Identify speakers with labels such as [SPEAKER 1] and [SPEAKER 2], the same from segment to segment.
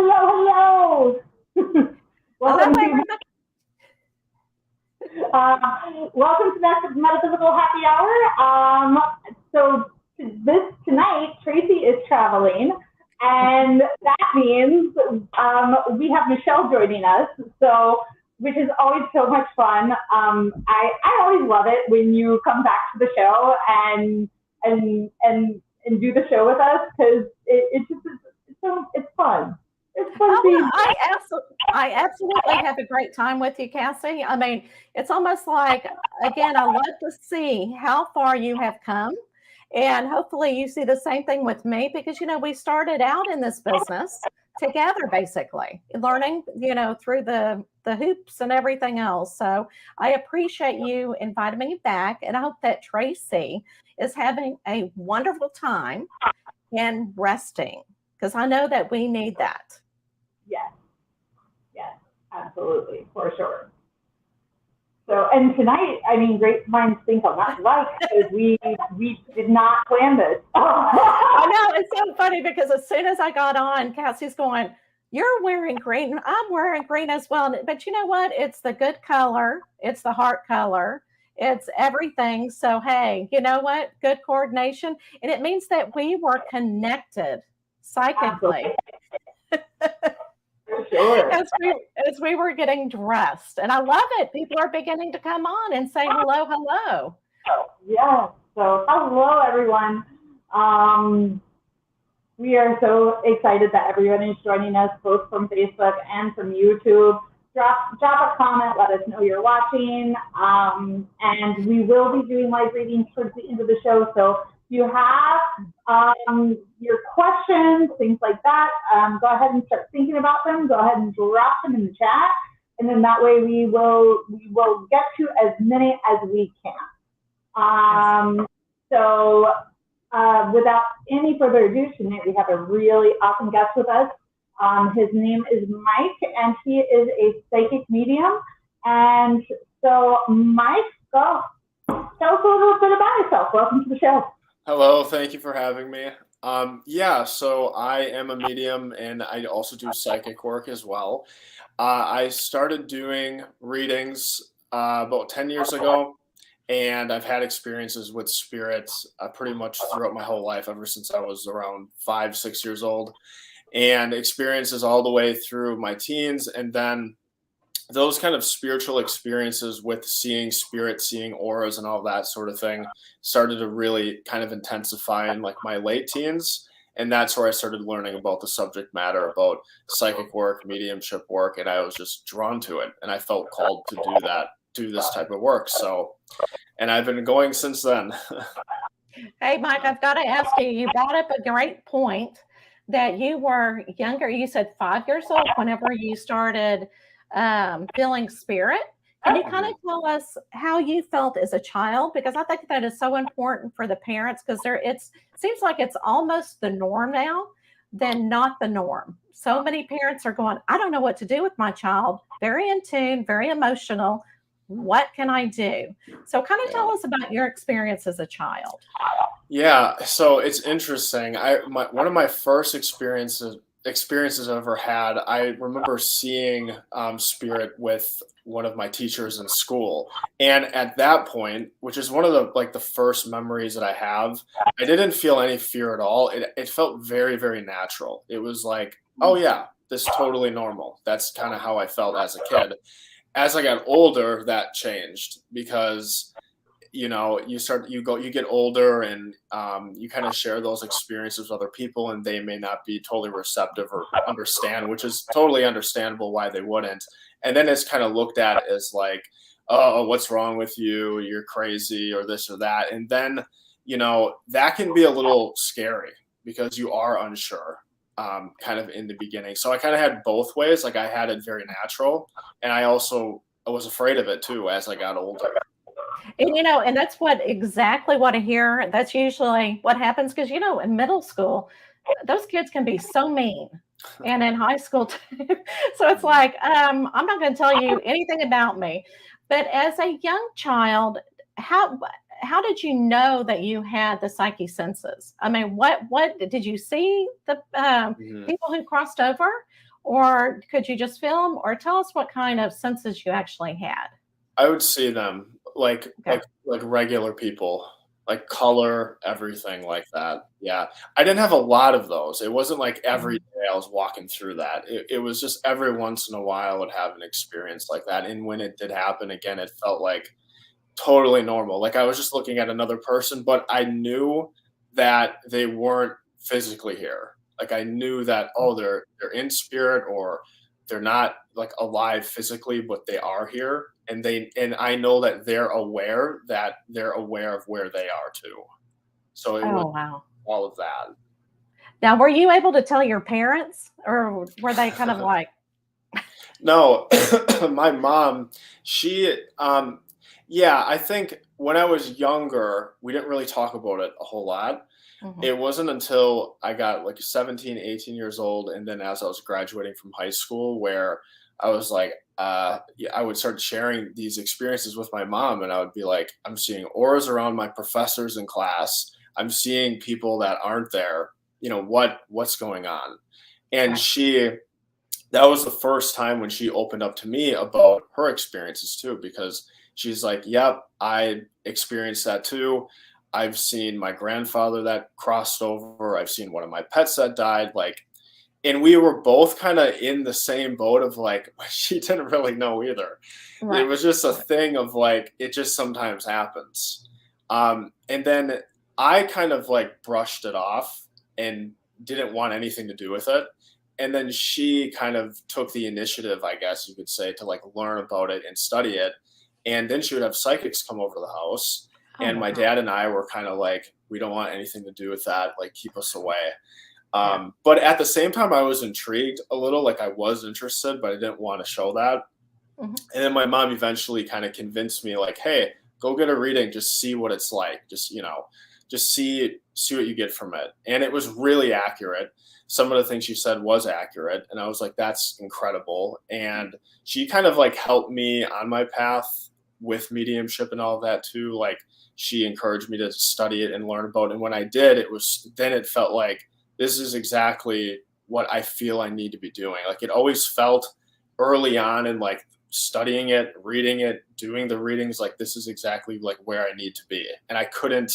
[SPEAKER 1] Hello. welcome
[SPEAKER 2] Hello,
[SPEAKER 1] to welcome to Metaphysical Happy Hour. So tonight Tracy is traveling, and that means we have Michelle joining us. So which is always so much fun. I always love it when you come back to the show and do the show with us because it's fun. It's fun.
[SPEAKER 2] Oh, I absolutely have a great time with you, Cassie. I mean, it's almost like, again, I love to see how far you have come. And hopefully you see the same thing with me because, we started out in this business together, basically, learning, through the hoops and everything else. So I appreciate you inviting me back. And I hope that Tracy is having a wonderful time and resting because I know that we need that.
[SPEAKER 1] Yes, absolutely, for sure. So, and tonight, I mean, great minds think alike because we did not plan this.
[SPEAKER 2] I know, it's so funny because as soon as I got on, Cassie's going, "You're wearing green. I'm wearing green as well." But you know what? It's the good color. It's the heart color. It's everything. So, hey, you know what? Good coordination. And it means that we were connected psychically.
[SPEAKER 1] Sure.
[SPEAKER 2] As we were getting dressed. And I love it. People are beginning to come on and say hello.
[SPEAKER 1] Yeah. So hello, everyone. We are so excited that everyone is joining us both from Facebook and from YouTube. Drop a comment. Let us know you're watching. And we will be doing live readings towards the end of the show. So if you have your questions, things like that, go ahead and start thinking about them. Go ahead and drop them in the chat, and then that way we will get to as many as we can. So without any further ado, tonight we have a really awesome guest with us. His name is Mike, and he is a psychic medium. And so, Mike, tell us a little bit about yourself. Welcome to the show.
[SPEAKER 3] Hello, thank you for having me. So I am a medium and I also do psychic work as well. I started doing readings about 10 years ago, and I've had experiences with spirits pretty much throughout my whole life, ever since I was around 5, 6 years old, and experiences all the way through my teens. And then those kind of spiritual experiences with seeing spirits, seeing auras and all that sort of thing started to really kind of intensify in like my late teens. And that's where I started learning about the subject matter, about psychic work, mediumship work. And I was just drawn to it. And I felt called to do this type of work. So, and I've been going since then.
[SPEAKER 2] Hey, Mike, I've got to ask you, you brought up a great point that you were younger. You said 5 years old whenever you started feeling spirit. Can you kind of tell us how you felt as a child? Because I think that is so important for the parents because it seems like it's almost the norm now than not the norm. So many parents are going, I don't know what to do with my child. Very in tune, very emotional. What can I do? So kind of tell us about your experience as a child.
[SPEAKER 3] Yeah, so it's interesting. One of my first experiences I've ever had, I remember seeing spirit with one of my teachers in school. And at that point, which is one of the first memories that I have, I didn't feel any fear at all. It felt very, very natural. It was like, oh yeah, this is totally normal. That's kind of how I felt as a kid. As I got older, that changed because you get older and you kind of share those experiences with other people, and they may not be totally receptive or understand, which is totally understandable why they wouldn't. And then it's kind of looked at as like, oh, what's wrong with you? You're crazy or this or that. And then, that can be a little scary because you are unsure kind of in the beginning. So I kind of had both ways. Like I had it very natural, and I was afraid of it too as I got older.
[SPEAKER 2] And, and that's exactly what I hear. That's usually what happens because, in middle school, those kids can be so mean, and in high school too. So it's like, I'm not going to tell you anything about me. But as a young child, how did you know that you had the psyche senses? I mean, what did you see the people who crossed over, or could you just feel them? Or tell us what kind of senses you actually had.
[SPEAKER 3] I would see them like regular people, like color, everything like that. Yeah. I didn't have a lot of those. It wasn't like every day I was walking through that. It was just every once in a while I would have an experience like that. And when it did happen again, it felt like totally normal. Like I was just looking at another person, but I knew that they weren't physically here. Like I knew that, oh, they're in spirit, or they're not like alive physically, but they are here. And I know that they're aware of where they are too. So it was
[SPEAKER 2] Wow.
[SPEAKER 3] all of that.
[SPEAKER 2] Now, were you able to tell your parents, or were they kind of like?
[SPEAKER 3] No, my mom, yeah, I think when I was younger, we didn't really talk about it a whole lot. It wasn't until I got like 17, 18 years old, and then as I was graduating from high school, where I was like, yeah, I would start sharing these experiences with my mom, and I would be like, I'm seeing auras around my professors in class. I'm seeing people that aren't there. You know, what's going on? And that was the first time when she opened up to me about her experiences too, because she's like, yep, I experienced that too. I've seen my grandfather that crossed over. I've seen one of my pets that died. Like, and we were both kind of in the same boat of like, she didn't really know either. It was just a thing of like, it just sometimes happens. And then I kind of like brushed it off and didn't want anything to do with it. And then she kind of took the initiative, I guess you could say, to like learn about it and study it. And then she would have psychics come over to the house. And my dad and I were kind of like, we don't want anything to do with that. Like, keep us away. But at the same time, I was intrigued a little, like I was interested, but I didn't want to show that. And then my mom eventually kind of convinced me like, hey, go get a reading. Just see what it's like. Just, you know, just see what you get from it. And it was really accurate. Some of the things she said was accurate. And I was like, that's incredible. And she kind of like helped me on my path with mediumship and all of that too. Like, she encouraged me to study it and learn about it. And when I did, it felt like this is exactly what I feel I need to be doing. Like, it always felt early on in like studying it, reading it, doing the readings, like this is exactly like where I need to be. And I couldn't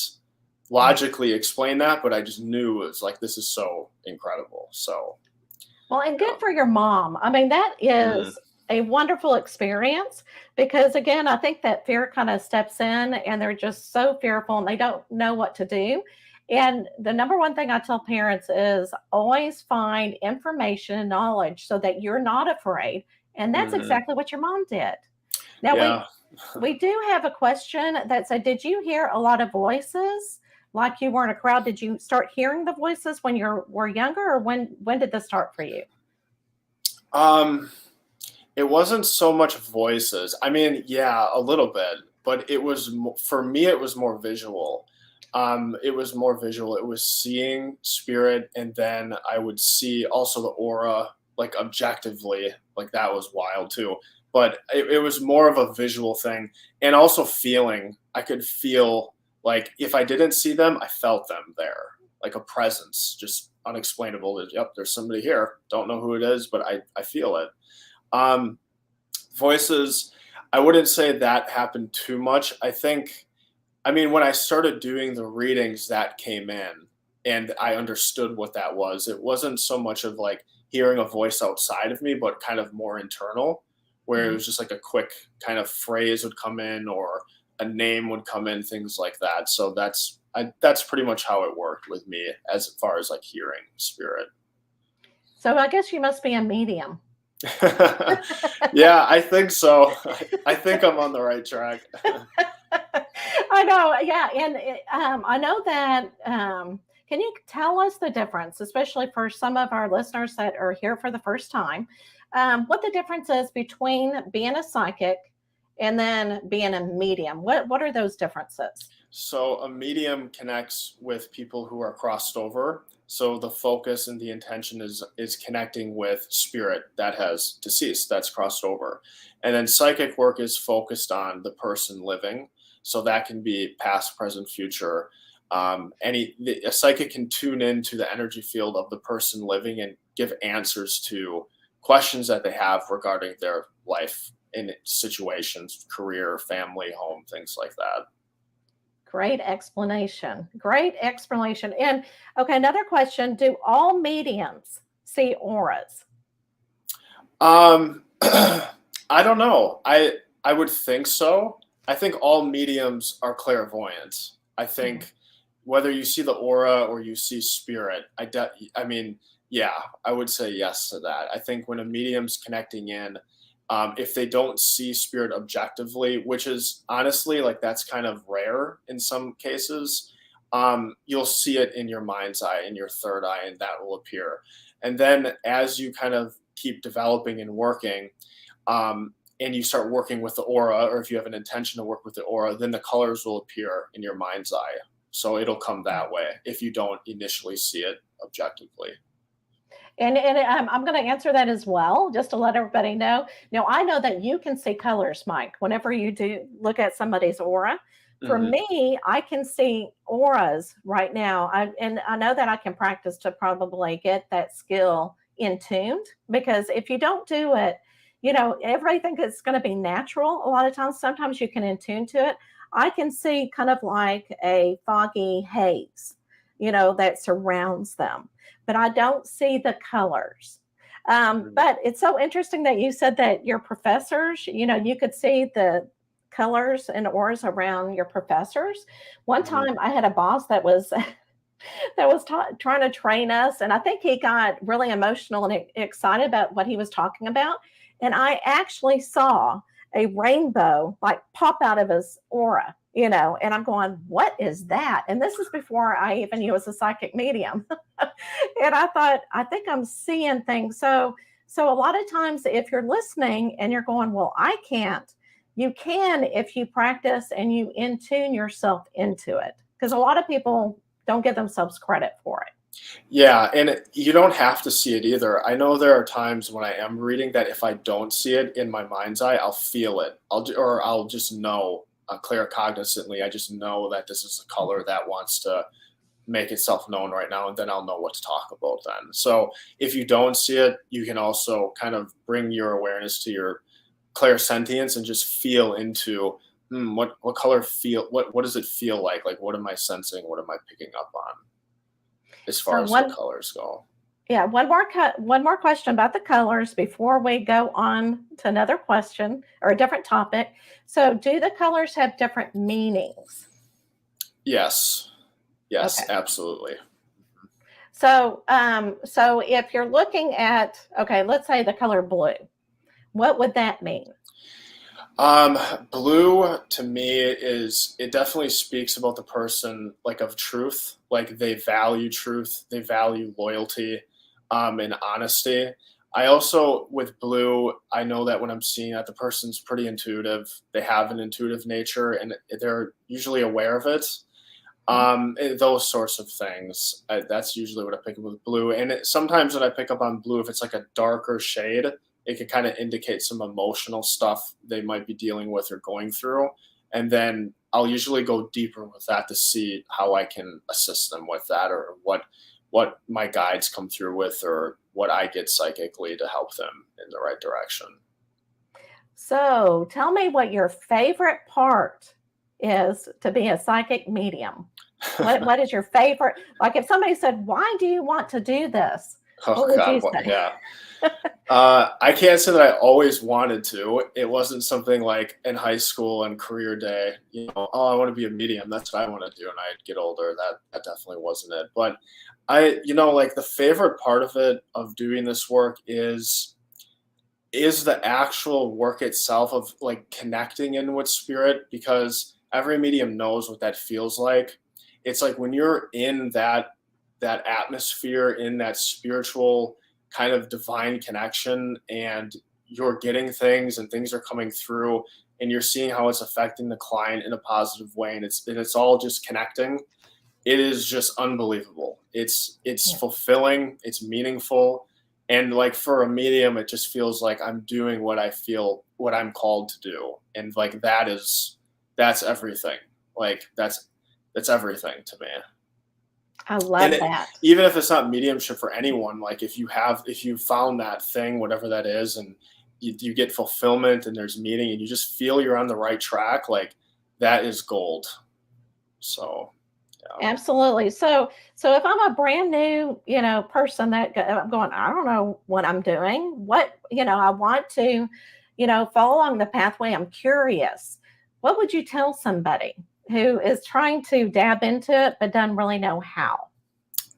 [SPEAKER 3] logically explain that, but I just knew it was like, this is so incredible. So,
[SPEAKER 2] well, and good for your mom. I mean, that is a wonderful experience, because again, I think that fear kind of steps in and they're just so fearful and they don't know what to do. And the number one thing I tell parents is always find information and knowledge so that you're not afraid. And that's exactly what your mom did. Now, we do have a question that said, did you hear a lot of voices? Like you were in a crowd, did you start hearing the voices when you were younger, or when did this start for you?
[SPEAKER 3] It wasn't so much voices. I mean, yeah, a little bit, but it was, for me, it was more visual. It was more visual. It was seeing spirit, and then I would see also the aura, like objectively, like that was wild too. But it was more of a visual thing, and also feeling. I could feel, like, if I didn't see them, I felt them there, like a presence, just unexplainable. Yep, there's somebody here. Don't know who it is, but I feel it. Voices, I wouldn't say that happened too much. I mean, when I started doing the readings, that came in and I understood what that was. It wasn't so much of like hearing a voice outside of me, but kind of more internal, where it was just like a quick kind of phrase would come in or a name would come in, things like that. So that's pretty much how it worked with me as far as like hearing spirit.
[SPEAKER 2] So I guess you must be a medium.
[SPEAKER 3] Yeah, I think so. I think I'm on the right track.
[SPEAKER 2] I know. Yeah. And I know that, can you tell us the difference, especially for some of our listeners that are here for the first time, what the difference is between being a psychic and then being a medium? What are those differences? So
[SPEAKER 3] a medium connects with people who are crossed over. So the focus and the intention is connecting with spirit that has deceased, that's crossed over. And then psychic work is focused on the person living. So that can be past, present, future. A psychic can tune into the energy field of the person living and give answers to questions that they have regarding their life in situations, career, family, home, things like that.
[SPEAKER 2] Great explanation. Great explanation. And okay, another question. Do all mediums see auras?
[SPEAKER 3] I don't know. I would think so. I think all mediums are clairvoyant. I think whether you see the aura or you see spirit, I mean, yeah, I would say yes to that. I think when a medium's connecting in, if they don't see spirit objectively, which is honestly like that's kind of rare in some cases, you'll see it in your mind's eye, in your third eye, and that will appear. And then as you kind of keep developing and working, and you start working with the aura, or if you have an intention to work with the aura, then the colors will appear in your mind's eye. So it'll come that way if you don't initially see it objectively.
[SPEAKER 2] And I'm going to answer that as well, just to let everybody know. Now, I know that you can see colors, Mike, whenever you do look at somebody's aura. For me, I can see auras right now. And I know that I can practice to probably get that skill in tuned, because if you don't do it, you know, everybody thinks it's going to be natural. A lot of times, sometimes you can in tune to it. I can see kind of like a foggy haze, you know, that surrounds them, but I don't see the colors. But it's so interesting that you said that your professors, you know, you could see the colors and auras around your professors. One time I had a boss that was trying to train us, and I think he got really emotional and excited about what he was talking about. And I actually saw a rainbow like pop out of his aura, you know, and I'm going, what is that? And this is before I even knew as a psychic medium. And I thought, I think I'm seeing things. So a lot of times if you're listening and you're going, well, I can't, you can if you practice and you in tune yourself into it. Because a lot of people don't give themselves credit for it.
[SPEAKER 3] Yeah, and you don't have to see it either. I know there are times when I am reading that if I don't see it in my mind's eye, I'll feel it. I'll just know claircognizantly. I just know that this is a color that wants to make itself known right now, and then I'll know what to talk about then. So if you don't see it, you can also kind of bring your awareness to your clairsentience and just feel into what color feel. What does it feel like? Like, what am I sensing? What am I picking up on? As far as the colors go.
[SPEAKER 2] Yeah, one more question about the colors before we go on to another question or a different topic. So, do the colors have different meanings?
[SPEAKER 3] Yes. Yes, okay. Absolutely.
[SPEAKER 2] So, so if you're looking at, okay, let's say the color blue, what would that mean?
[SPEAKER 3] Blue to me it definitely speaks about the person, like, of truth. Like, they value truth, they value loyalty, and honesty. I also, with blue, I know that when I'm seeing that the person's pretty intuitive, they have an intuitive nature, and they're usually aware of it. Those sorts of things. That's usually what I pick up with blue. And sometimes when I pick up on blue, if it's like a darker shade, it can kind of indicate some emotional stuff they might be dealing with or going through. And then I'll usually go deeper with that to see how I can assist them with that, or what my guides come through with, or what I get psychically to help them in the right direction.
[SPEAKER 2] So tell me what your favorite part is to be a psychic medium. What is your favorite? Like, if somebody said, why do you want to do this? What would you say?
[SPEAKER 3] Yeah. I can't say that I always wanted to. It wasn't something like in high school and career day, you know, oh, I want to be a medium. That's what I want to do. And I'd get older. That definitely wasn't it. But like, the favorite part of it, of doing this work, is the actual work itself, of like connecting in with spirit, because every medium knows what that feels like. It's like when you're in that atmosphere, in that spiritual kind of divine connection, and you're getting things and things are coming through, and you're seeing how it's affecting the client in a positive way, and it's all just connecting. It is just unbelievable. It's fulfilling, it's meaningful, and like, for a medium, it just feels like I'm doing what I feel, what I'm called to do. And like, that's everything. Like, that's everything to me.
[SPEAKER 2] I love that.
[SPEAKER 3] Even if it's not mediumship for anyone, like if you found that thing, whatever that is, and you get fulfillment and there's meaning and you just feel you're on the right track, like that is gold. So yeah.
[SPEAKER 2] Absolutely. So if I'm a brand new, person that I'm going, I don't know what I'm doing, I want to, follow along the pathway. I'm curious. What would you tell somebody who is trying to dab into it, but doesn't really know how?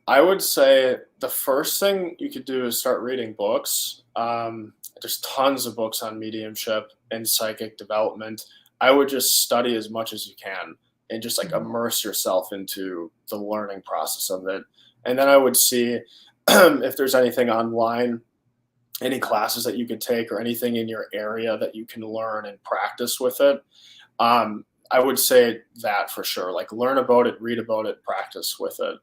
[SPEAKER 3] I would say the first thing you could do is start reading books. There's tons of books on mediumship and psychic development. I would just study as much as you can and just like immerse yourself into the learning process of it. And then I would see if there's anything online, any classes that you could take or anything in your area that you can learn and practice with it. I would say that for sure, like learn about it, read about it, practice with it.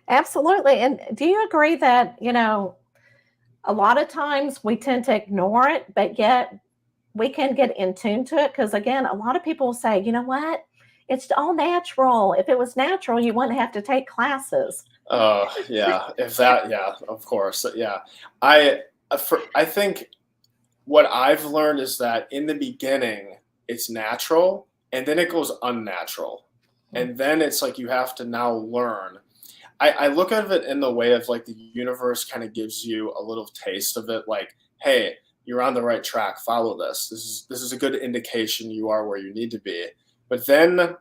[SPEAKER 2] Absolutely. And do you agree that, a lot of times we tend to ignore it, but yet we can get in tune to it? Because again, a lot of people say, you know what? It's all natural. If it was natural, you wouldn't have to take classes.
[SPEAKER 3] Yeah. Yeah, of course. Yeah. I think what I've learned is that in the beginning, it's natural and then it goes unnatural. And then it's like you have to now learn. I look at it in the way of like the universe kind of gives you a little taste of it, like, hey, you're on the right track, follow this. This is a good indication you are where you need to be. But then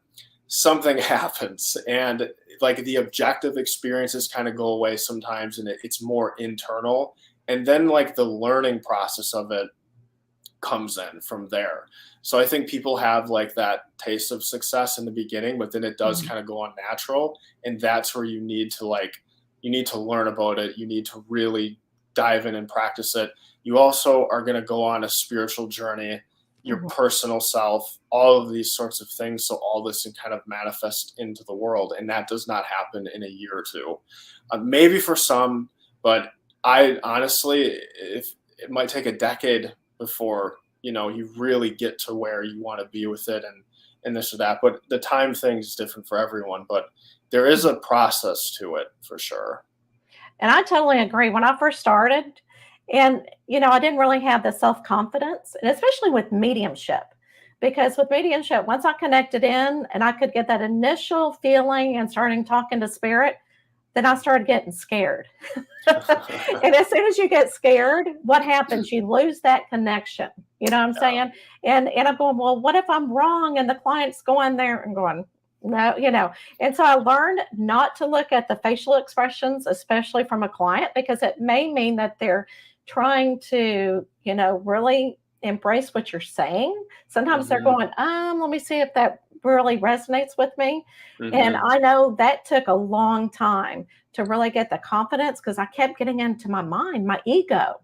[SPEAKER 3] something happens and like the objective experiences kind of go away sometimes and it's more internal. And then like the learning process of it comes in from there. So I think people have like that taste of success in the beginning, but then it does kind of go unnatural. And that's where you need to learn about it. You need to really dive in and practice it. You also are going to go on a spiritual journey, your personal self, all of these sorts of things. So all this can kind of manifest into the world. And that does not happen in a year or two. Maybe for some, but I honestly, if it might take a decade before, you really get to where you want to be with it and this or that. But the time thing is different for everyone, but there is a process to it for sure.
[SPEAKER 2] And I totally agree. When I first started, and, I didn't really have the self-confidence, and especially with mediumship, because with mediumship, once I connected in and I could get that initial feeling and starting talking to spirit, then I started getting scared. And as soon as you get scared, what happens? You lose that connection. You know what I'm saying? And I'm going, well, what if I'm wrong? And the client's going there and going, no, And so I learned not to look at the facial expressions, especially from a client, because it may mean that they're trying to, really embrace what you're saying. Sometimes they're going, let me see if that really resonates with me. And I know that took a long time to really get the confidence because I kept getting into my mind, my ego,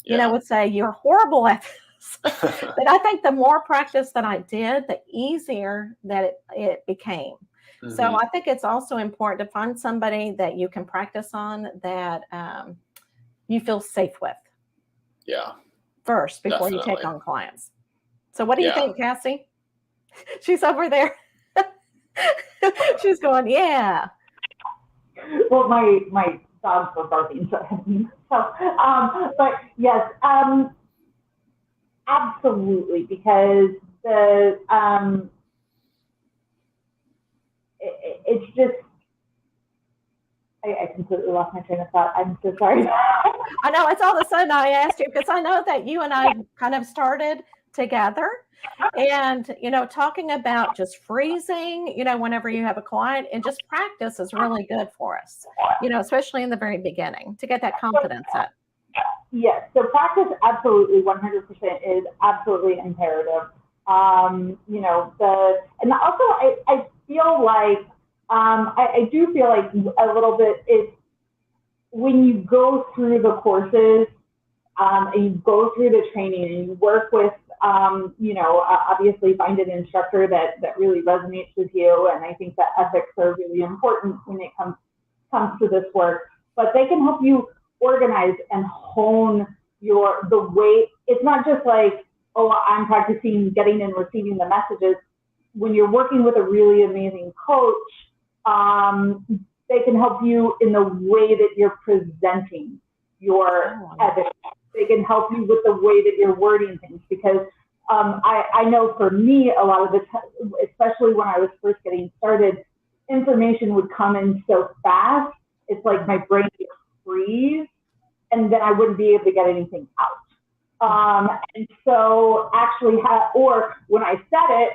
[SPEAKER 2] would say, you're horrible at this. But I think the more practice that I did, the easier that it became. So I think it's also important to find somebody that you can practice on that you feel safe with.
[SPEAKER 3] Yeah.
[SPEAKER 2] First, before you take on clients. So what do you think, Cassie? She's over there. She's going, yeah.
[SPEAKER 1] Well, my dogs were barking, but yes, absolutely, because it's just, I completely lost my train of thought. I'm so sorry.
[SPEAKER 2] I know, it's all of a sudden I asked you because I know that you and I kind of started together and, talking about just freezing, whenever you have a client, and just practice is really good for us, especially in the very beginning to get that confidence up.
[SPEAKER 1] Yes. So practice absolutely 100% is absolutely imperative. And also I feel like, I do feel like a little bit it's when you go through the courses and you go through the training and you work with, obviously find an instructor that really resonates with you. And I think that ethics are really important when it comes to this work, but they can help you organize and hone the way. It's not just like, oh, I'm practicing getting and receiving the messages. When you're working with a really amazing coach, they can help you in the way that you're presenting your evidence. They can help you with the way that you're wording things, because I know for me, a lot of the time, especially when I was first getting started, information would come in so fast. It's like my brain would freeze, and then I wouldn't be able to get anything out. And so actually, or when I said it,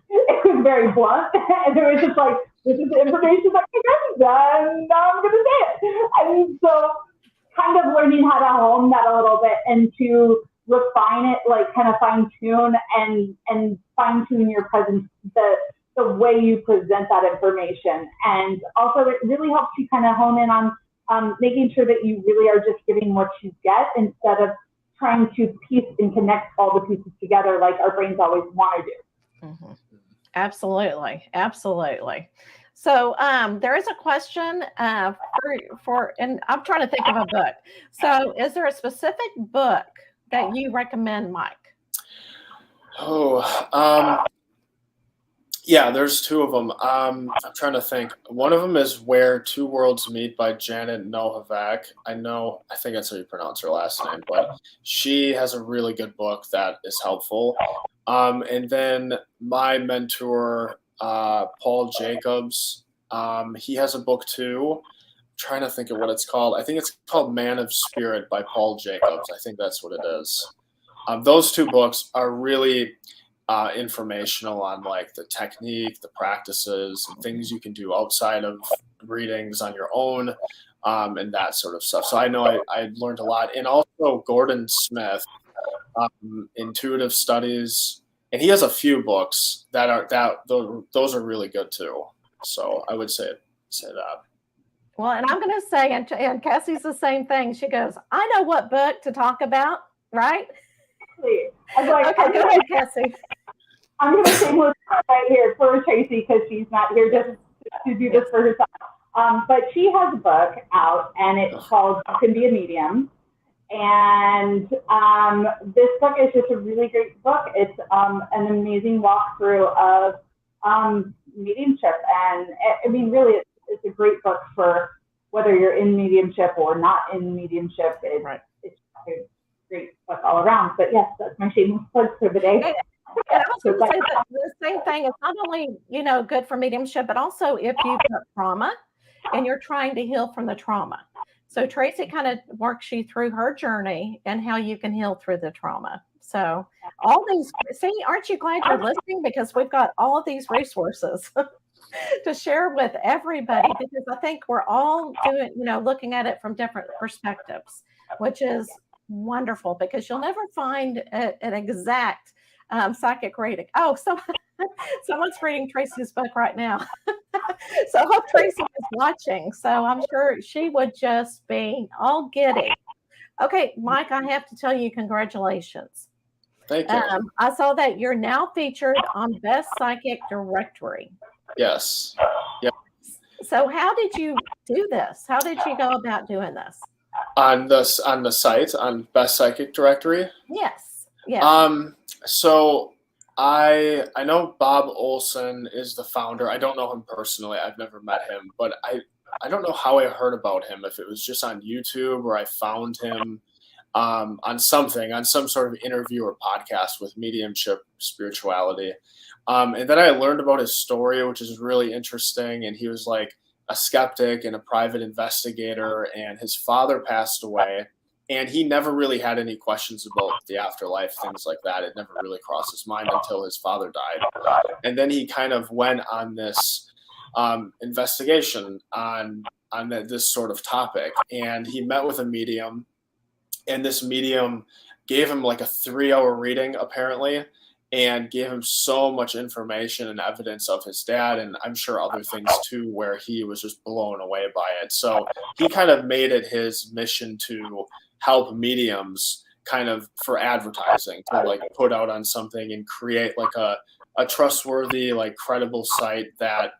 [SPEAKER 1] it was very blunt, and it was just like, this is the information that I got, and now I'm going to say it. And so kind of learning how to hone that a little bit and to refine it, like kind of fine tune and fine tune your presence, the way you present that information. And also it really helps you kind of hone in on making sure that you really are just giving what you get, instead of trying to piece and connect all the pieces together like our brains always want to do.
[SPEAKER 2] Mm-hmm. Absolutely. Absolutely. So there is a question for, and I'm trying to think of a book. So is there a specific book that you recommend, Mike?
[SPEAKER 3] Yeah, there's two of them. I'm trying to think. One of them is Where Two Worlds Meet by Janet Novak. I think that's how you pronounce her last name, but she has a really good book that is helpful. And then my mentor, Paul Jacobs, he has a book too. I'm trying to think of what it's called. I think it's called Man of Spirit by Paul Jacobs. I think that's what it is. Those two books are really informational on like the technique, the practices, and things you can do outside of readings on your own, and that sort of stuff. So I know I learned a lot. And also Gordon Smith, Intuitive Studies, and he has a few books those are really good too. So I would say that.
[SPEAKER 2] Well, and I'm going to say, and Cassie's the same thing. She goes, I know what book to talk about, right?
[SPEAKER 1] Like,
[SPEAKER 2] okay, go ahead, Cassie.
[SPEAKER 1] I'm going to say one right here for Tracy, because she's not here just to do this for herself. But she has a book out, and it's called You Can Be a Medium. And this book is just a really great book. It's an amazing walkthrough of mediumship. And I mean, really, it's a great book for whether you're in mediumship or not in mediumship. It's a great book all around. But yes, that's my shameless plug for the day.
[SPEAKER 2] And I was going to say that the same thing. It's not only, good for mediumship, but also if you've got trauma and you're trying to heal from the trauma. So Tracy kind of works you through her journey and how you can heal through the trauma. So all these, aren't you glad you're listening? Because we've got all of these resources to share with everybody, because I think we're all doing, looking at it from different perspectives, which is wonderful, because you'll never find an exact psychic reading. Oh, someone's reading Tracy's book right now. So I hope Tracy is watching. So I'm sure she would just be all giddy. Okay, Mike, I have to tell you, congratulations.
[SPEAKER 3] Thank you.
[SPEAKER 2] I saw that you're now featured on Best Psychic Directory.
[SPEAKER 3] Yes. Yep.
[SPEAKER 2] So how did you do this? How did you go about doing this?
[SPEAKER 3] On the site, on Best Psychic Directory?
[SPEAKER 2] Yes. Yes.
[SPEAKER 3] So I know Bob Olson is the founder. I don't know him personally. I've never met him, but I don't know how I heard about him, if it was just on YouTube or I found him on some sort of interview or podcast with mediumship spirituality. And then I learned about his story, which is really interesting. And he was like a skeptic and a private investigator, and his father passed away. And he never really had any questions about the afterlife, things like that. It never really crossed his mind until his father died. And then he kind of went on this investigation on this sort of topic. And he met with a medium, and this medium gave him like a 3-hour reading, apparently, and gave him so much information and evidence of his dad, and I'm sure other things too, where he was just blown away by it. So he kind of made it his mission to help mediums kind of for advertising, to like put out on something and create like a trustworthy, like credible site that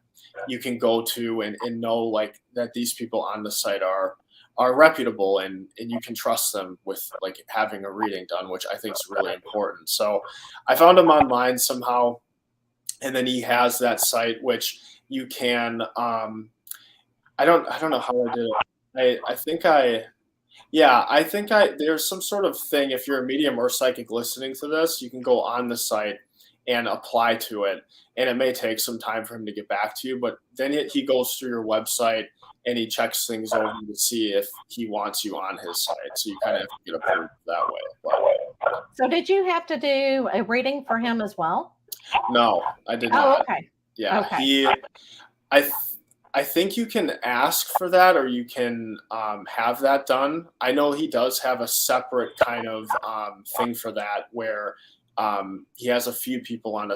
[SPEAKER 3] you can go to and know like that these people on the site are reputable and you can trust them with like having a reading done, which I think is really important. So I found him online somehow, and then he has that site which you can I don't know how I did it. I think there's some sort of thing. If you're a medium or psychic listening to this, you can go on the site and apply to it. And it may take some time for him to get back to you, but then he goes through your website and he checks things over to see if he wants you on his site. So you kind of have to get approved that way. But,
[SPEAKER 2] So did you have to do a reading for him as well?
[SPEAKER 3] no, I did
[SPEAKER 2] Oh,
[SPEAKER 3] not.
[SPEAKER 2] okay.
[SPEAKER 3] Yeah,
[SPEAKER 2] Okay.
[SPEAKER 3] I think you can ask for that, or you can have that done. I know he does have a separate kind of thing for that, where he has a few people on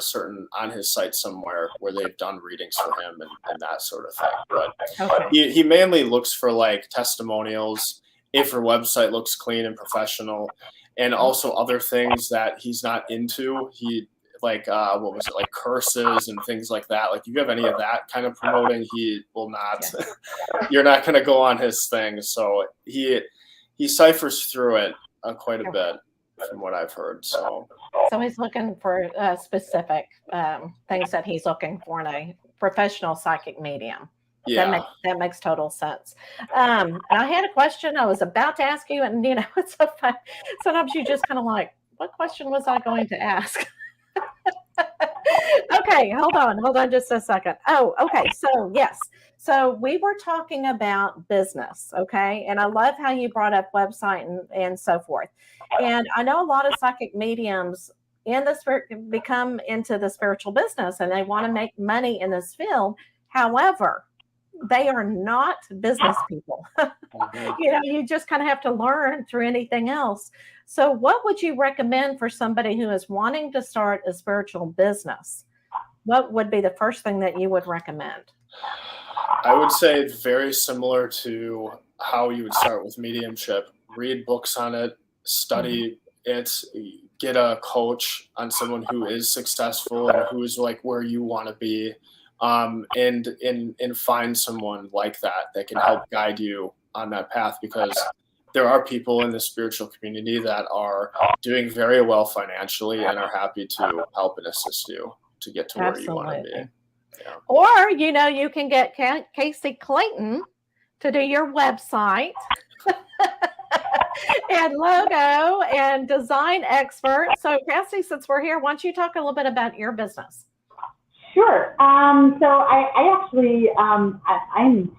[SPEAKER 3] his site somewhere where they've done readings for him and that sort of thing. But
[SPEAKER 2] Okay.
[SPEAKER 3] he mainly looks for like testimonials, if her website looks clean and professional, and also other things that he's not into. He like what was it, like curses and things like that. Like if you have any of that kind of promoting, he will not.
[SPEAKER 2] Yeah.
[SPEAKER 3] You're not going to go on his thing. So he ciphers through it quite a bit, from what I've heard. So
[SPEAKER 2] he's looking for specific things that he's looking for in a professional psychic medium.
[SPEAKER 3] yeah,
[SPEAKER 2] That makes total sense. And I had a question I was about to ask you, and it's so fun. Sometimes you just kind of like, what question was I going to ask? Okay, hold on just a second. Oh, okay. So yes. So we were talking about business, okay? And I love how you brought up website and so forth. And I know a lot of psychic mediums in the spirit become into the spiritual business and they want to make money in this field. However, they are not business people. You just kind of have to learn through anything else. So what would you recommend for somebody who is wanting to start a spiritual business? What would be the first thing that you would recommend?
[SPEAKER 3] I would say it's very similar to how you would start with mediumship. Read books on it, study it, get a coach on someone who is successful and who's like where you want to be, and find someone like that can help guide you on that path, because there are people in the spiritual community that are doing very well financially and are happy to help and assist you to get to where you want to be. Yeah.
[SPEAKER 2] Or, you can get Casey Clayton to do your website and logo and design expert. So, Cassie, since we're here, why don't you talk a little bit about your business?
[SPEAKER 1] Sure. So I actually, I'm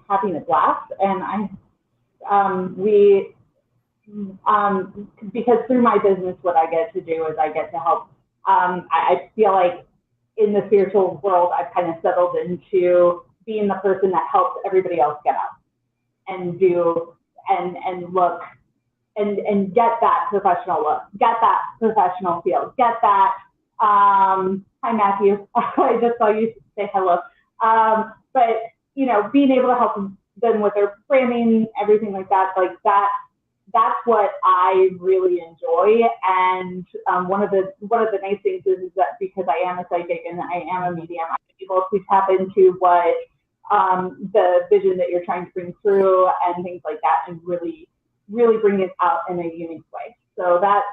[SPEAKER 1] having a blast, and because through my business, what I get to do is I get to help. I feel like in the spiritual world, I've kind of settled into being the person that helps everybody else get out and do and look and get that professional look, get that professional feel, get that. Hi, Matthew. I just saw you say hello. But being able to help them with their branding, everything like that, that's what I really enjoy. And one of the nice things is that because I am a psychic and I am a medium, I'm able to tap into what the vision that you're trying to bring through and things like that, and really, really bring it out in a unique way. So that,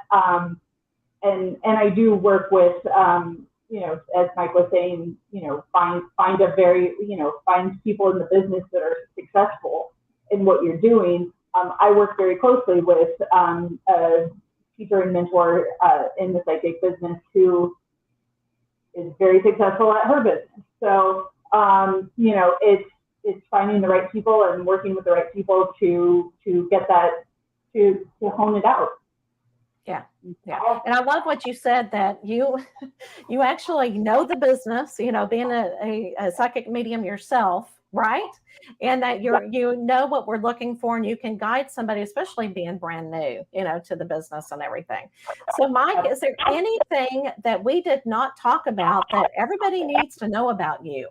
[SPEAKER 1] and I do work with, as Mike was saying, find people in the business that are successful in what you're doing. I work very closely with a teacher and mentor in the psychic business who is very successful at her business. So, it's finding the right people and working with the right people to get that, to hone it out.
[SPEAKER 2] Yeah. And I love what you said, that you actually know the business, being a psychic medium yourself, right? And that you know what we're looking for, and you can guide somebody, especially being brand new, to the business and everything. So Mike, is there anything that we did not talk about that everybody needs to know about you?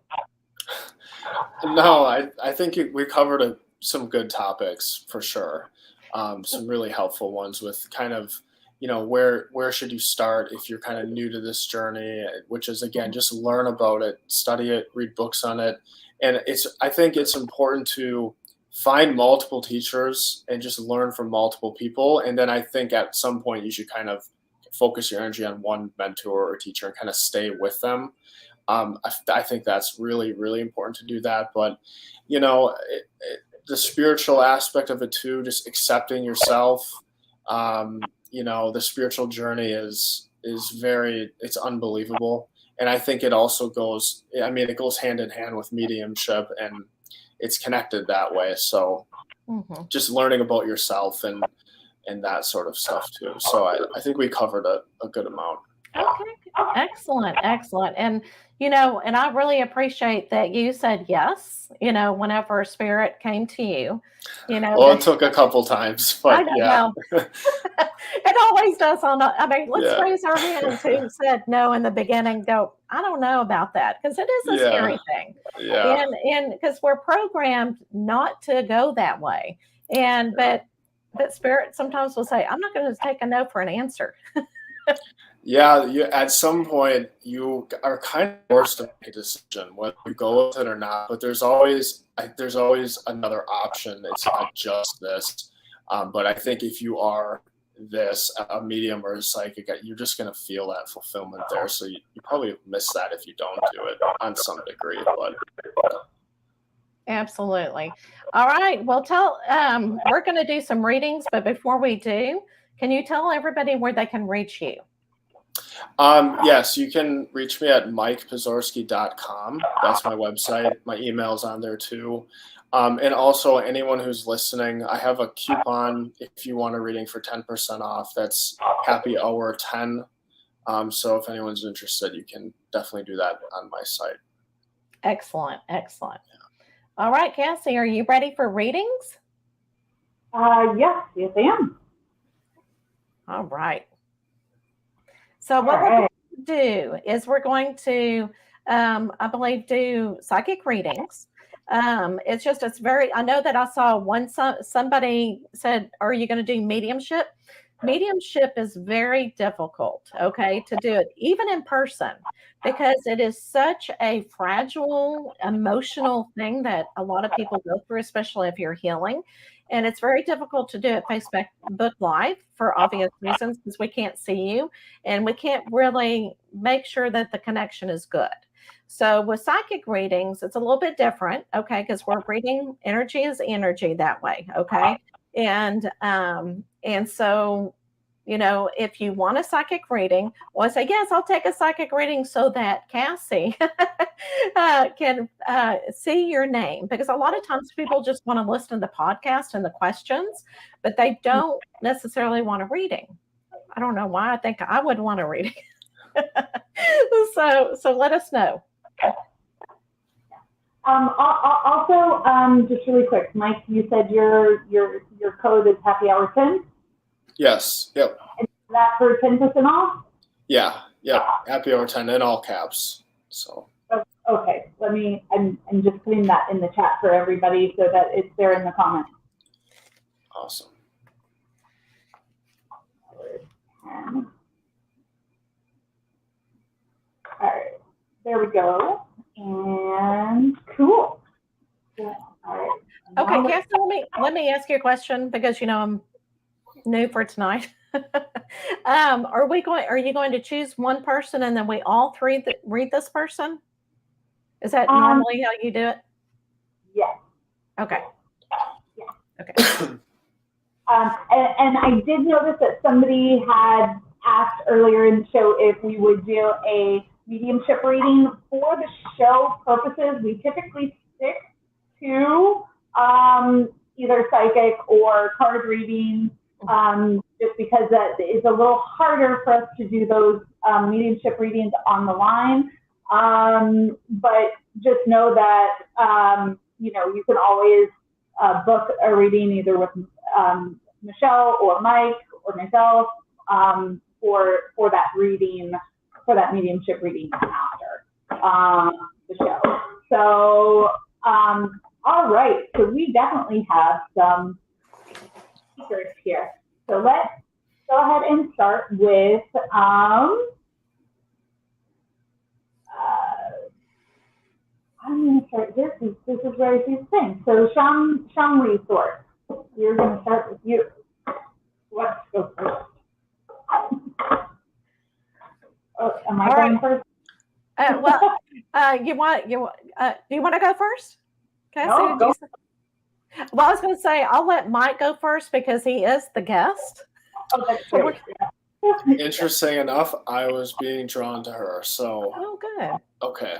[SPEAKER 3] No, I think we covered some good topics for sure. Some really helpful ones with kind of, where should you start if you're kind of new to this journey, which is, again, just learn about it, study it, read books on it. And I think it's important to find multiple teachers and just learn from multiple people. And then I think at some point you should kind of focus your energy on one mentor or teacher and kind of stay with them. I think that's really, really important to do that. But, you know, the spiritual aspect of it too, just accepting yourself, you know, the spiritual journey is it's unbelievable. And I think it also goes, I mean, it goes hand in hand with mediumship, and it's connected that way. So just learning about yourself and that sort of stuff too. So I think we covered a good amount.
[SPEAKER 2] Okay, excellent, excellent. And, you know, and I really appreciate that you said yes, you know, whenever spirit came to you, you know.
[SPEAKER 3] Well, it took a couple times, but yeah.
[SPEAKER 2] Well, it always does. I mean, let's raise our hands who said no in the beginning. Go, I don't know about that, because it is a scary thing.
[SPEAKER 3] Yeah.
[SPEAKER 2] And because we're programmed not to go that way. And but spirit sometimes will say, I'm not going to take a no for an answer.
[SPEAKER 3] Yeah, at some point you are kind of forced to make a decision whether you go with it or not. But there's always another option. It's not just this. But I think if you are a medium or a psychic, you're just going to feel that fulfillment there. So you probably miss that if you don't do it on some degree. But
[SPEAKER 2] absolutely. All right. Well, we're going to do some readings, but before we do, can you tell everybody where they can reach you?
[SPEAKER 3] Yes, you can reach me at mikepozorski.com. That's my website. My email's on there too. And also anyone who's listening, I have a coupon if you want a reading for 10% off. That's happy hour 10. So if anyone's interested, you can definitely do that on my site.
[SPEAKER 2] Excellent. Excellent. Yeah. All right, Cassie, are you ready for readings?
[SPEAKER 1] Yes, I am.
[SPEAKER 2] All right. So what we're going to do is we're going to, I believe, do psychic readings. It's very, I know that I saw somebody said, are you going to do mediumship? Mediumship is very difficult, okay, to do it even in person, because it is such a fragile, emotional thing that a lot of people go through, especially if you're healing. And it's very difficult to do it Facebook Live for obvious reasons, because we can't see you and we can't really make sure that the connection is good. So with psychic readings, it's a little bit different, okay, because we're reading energy is energy that way, okay? And so, you know, if you want a psychic reading, well, I say, yes, I'll take a psychic reading so that Cassie can see your name. Because a lot of times people just want to listen to the podcast and the questions, but they don't necessarily want a reading. I don't know why. I think I would want a reading. So let us know.
[SPEAKER 1] Also, just really quick, Mike, you said your code is happy hour 10?
[SPEAKER 3] Yes. Yep.
[SPEAKER 1] Is that for 10% off?
[SPEAKER 3] Yeah. Yep. Happy hour 10 in all caps. So.
[SPEAKER 1] Okay. I'm just putting that in the chat for everybody so that it's there in the comments.
[SPEAKER 3] Awesome.
[SPEAKER 1] All right. There we go. And cool. Yeah. All right.
[SPEAKER 2] Okay, Cassie, let me ask you a question, because you know I'm new for tonight. Are you going to choose one person and then we all three read this person? Is that normally how you do it?
[SPEAKER 1] Yes.
[SPEAKER 2] Okay.
[SPEAKER 1] Yeah.
[SPEAKER 2] Okay.
[SPEAKER 1] And I did notice that somebody had asked earlier in the show if we would do a mediumship reading. For the show purposes, we typically stick to either psychic or card reading, just because that is a little harder for us to do those mediumship readings on the line. But just know that you know, you can always book a reading either with Michelle or Mike or myself for that reading, for that mediumship reading after the show. So, all right. So we definitely have some speakers here. So let's go ahead and start with I'm going to start this. This is where I see things. So Shang Resource, we're going to start with you. Let's go first. Oh, am I going first?
[SPEAKER 2] Well, do you want to go first? Okay.
[SPEAKER 1] No, go.
[SPEAKER 2] Well, I was going to say I'll let Mike go first because he is the guest.
[SPEAKER 1] Oh, that's great.
[SPEAKER 3] Interesting enough, I was being drawn to her. So.
[SPEAKER 2] Oh, good.
[SPEAKER 3] Okay.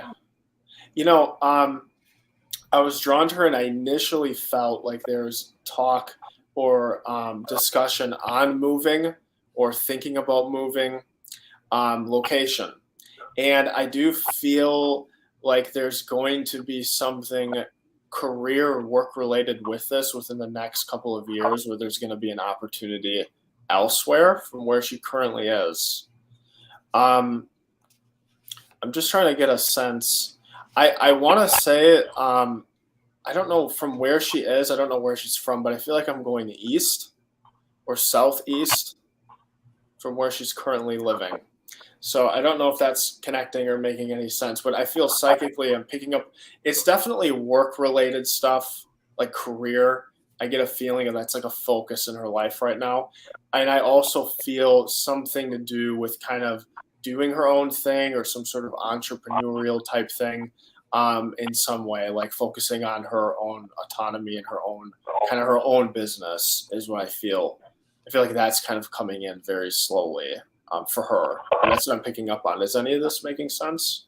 [SPEAKER 3] I was drawn to her, and I initially felt like there was talk or discussion on moving or thinking about moving location. And I do feel like there's going to be something career or work related with this within the next couple of years, where there's going to be an opportunity elsewhere from where she currently is. I'm just trying to get a sense. I want to say, I don't know from where she is. I don't know where she's from, but I feel like I'm going east or southeast from where she's currently living. So I don't know if that's connecting or making any sense, but I feel psychically I'm picking up. It's definitely work-related stuff, like career. I get a feeling of that's like a focus in her life right now. And I also feel something to do with kind of doing her own thing or some sort of entrepreneurial type thing in some way, like focusing on her own autonomy and her own business is what I feel. I feel like that's kind of coming in very slowly for her. And that's what I'm picking up on. Is any of this making sense?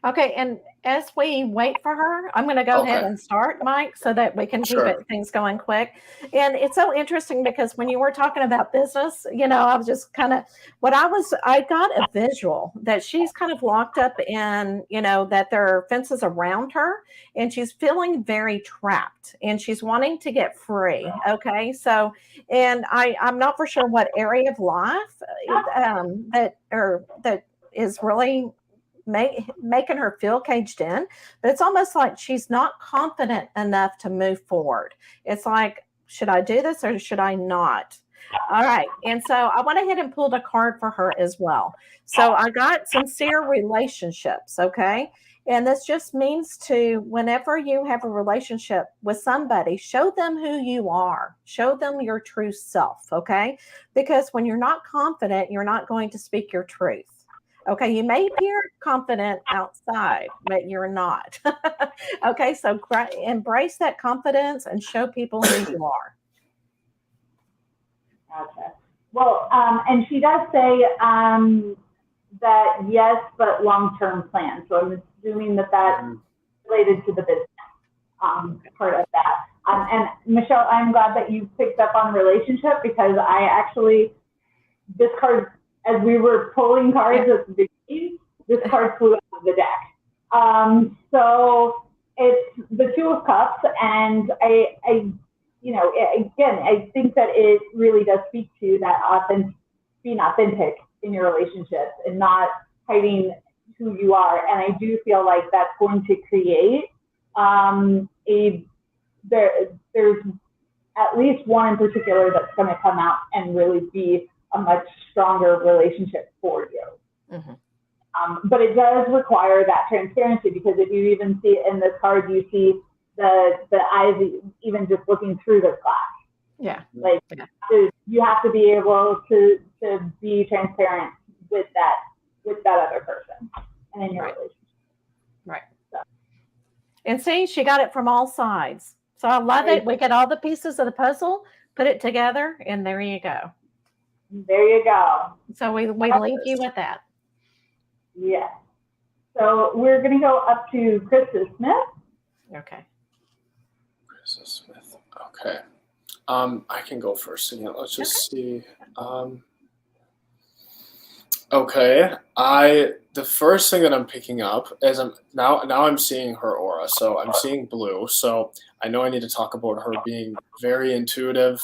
[SPEAKER 2] Okay, and as we wait for her, I'm going to go ahead and start, Mike, so that we can keep things going quick. And it's so interesting because when you were talking about business, I was just kind of I got a visual that she's kind of locked up in, that there are fences around her and she's feeling very trapped and she's wanting to get free. Okay, so, and I'm not for sure what area of life that is really making her feel caged in, but it's almost like she's not confident enough to move forward. It's like, should I do this or should I not? All right. And so I went ahead and pulled a card for her as well. So I got sincere relationships. Okay. And this just means to, whenever you have a relationship with somebody, show them who you are, show them your true self. Okay. Because when you're not confident, you're not going to speak your truth. Okay, you may appear confident outside, but you're not. Okay, so embrace that confidence and show people who you are.
[SPEAKER 1] Gotcha. Well, and she does say that yes, but long-term plan. So I'm assuming that that's related to the business part of that. And Michelle, I'm glad that you picked up on relationship because I actually, this card, as we were pulling cards at the beginning, this card flew out of the deck. So it's the Two of Cups, and I think that it really does speak to that being authentic in your relationships and not hiding who you are. And I do feel like that's going to create there's at least one in particular that's going to come out and really be a much stronger relationship for you. Mm-hmm. But it does require that transparency, because if you even see it in this card, you see the eyes even just looking through this glass.
[SPEAKER 2] Yeah.
[SPEAKER 1] Like you have to be able to be transparent with that other person and in your relationship.
[SPEAKER 2] Right. So. And see, she got it from all sides. So I love it. We get all the pieces of the puzzle, put it together, and there you go.
[SPEAKER 1] There you go.
[SPEAKER 2] So we leave you with that.
[SPEAKER 1] Yes. So we're going to go up to Krista Smith.
[SPEAKER 2] Okay.
[SPEAKER 3] Krista Smith. Okay. I can go first again. Let's just see. Okay. The first thing that I'm picking up is I'm seeing her aura. So I'm seeing blue. So I know I need to talk about her being very intuitive.